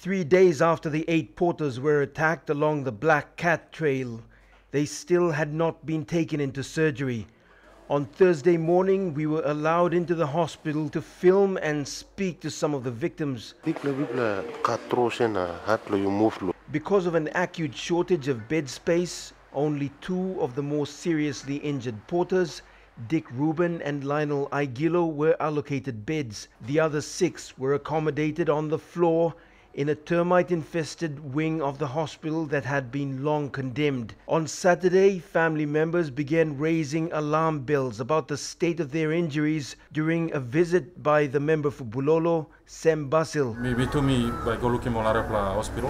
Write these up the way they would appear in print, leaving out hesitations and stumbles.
3 days after the 8 porters were attacked along the Black Cat Trail, they still had not been taken into surgery. On Thursday morning, we were allowed into the hospital to film and speak to some of the victims. Because of an acute shortage of bed space, only 2 of the more seriously injured porters, Dick Rubin and Lionel Aiguilo, were allocated beds. The other 6 were accommodated on the floor in a termite-infested wing of the hospital that had been long condemned. On Saturday, family members began raising alarm bells about the state of their injuries during a visit by the member for Bulolo, Sam Basil. Maybe to me, by go looking at a hospital,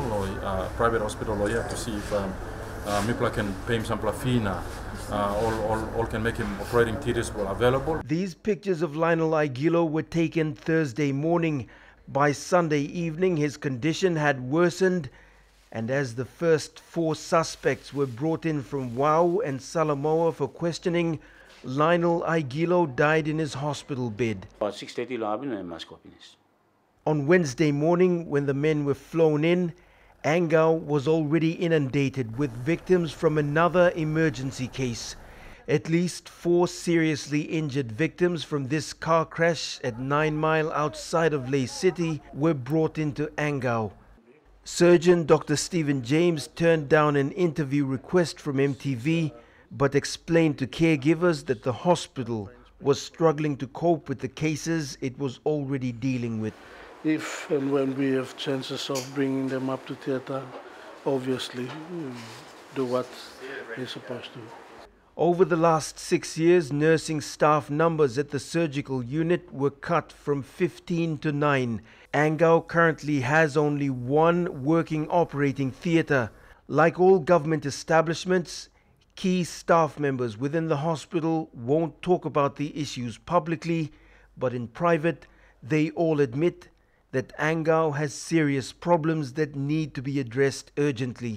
private hospital, to see if Mipla can pay him some plafina. All can make him operating theatres available. These pictures of Lionel Aiguilo were taken Thursday morning. By Sunday evening, his condition had worsened, and as the first 4 suspects were brought in from Wau and Salamoa for questioning, Lionel Aiguilo died in his hospital bed. On Wednesday morning, when the men were flown in, Angau was already inundated with victims from another emergency case. At least 4 seriously injured victims from this car crash at 9 Mile outside of Ley City were brought into Angau. Surgeon Dr. Stephen James turned down an interview request from MTV, but explained to caregivers that the hospital was struggling to cope with the cases it was already dealing with. If and when we have chances of bringing them up to theatre, obviously we'll do what they're supposed to. Over the last 6 years, nursing staff numbers at the surgical unit were cut from 15 to 9. Angau currently has only 1 working operating theatre. Like all government establishments, key staff members within the hospital won't talk about the issues publicly, but in private, they all admit that Angau has serious problems that need to be addressed urgently.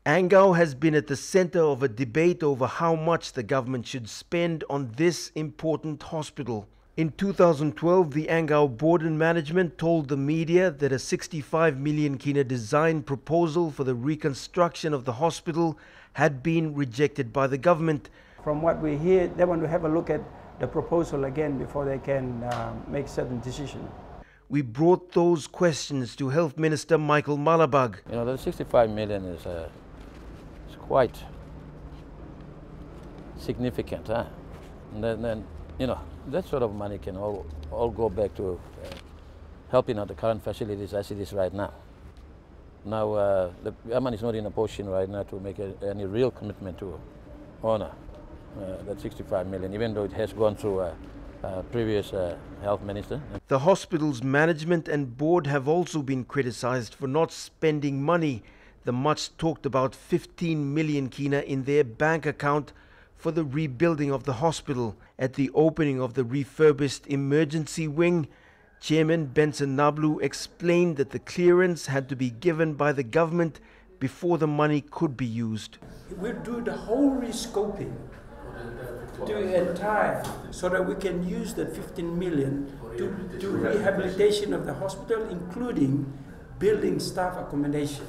Angau has been at the center of a debate over how much the government should spend on this important hospital. In 2012, the Angau board and management told the media that a 65 million kina design proposal for the reconstruction of the hospital had been rejected by the government. From what we hear, they want to have a look at the proposal again before they can make certain decisions. We brought those questions to Health Minister Michael Malabag. You know, the 65 million is quite significant, huh? And then, you know, that sort of money can all go back to helping out the current facilities as it is right now. Now, the government is not in a position right now to make any real commitment to honor that 65 million, even though it has gone through previous health minister. The hospital's management and board have also been criticized for not spending money, the much talked about 15 million kina in their bank account for the rebuilding of the hospital. At the opening of the refurbished emergency wing, Chairman Benson Nablu explained that the clearance had to be given by the government before the money could be used. We'll do the whole rescoping to entire so that we can use that 15 million to do rehabilitation of the hospital, including building staff accommodation.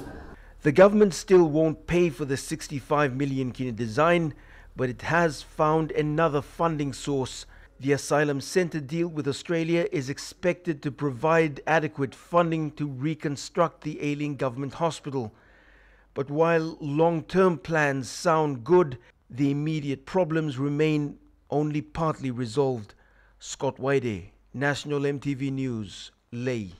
The government still won't pay for the 65 million kina design, but it has found another funding source. The Asylum Centre deal with Australia is expected to provide adequate funding to reconstruct the ailing government hospital. But while long-term plans sound good, the immediate problems remain only partly resolved. Scott Waide, National MTV News, Ley.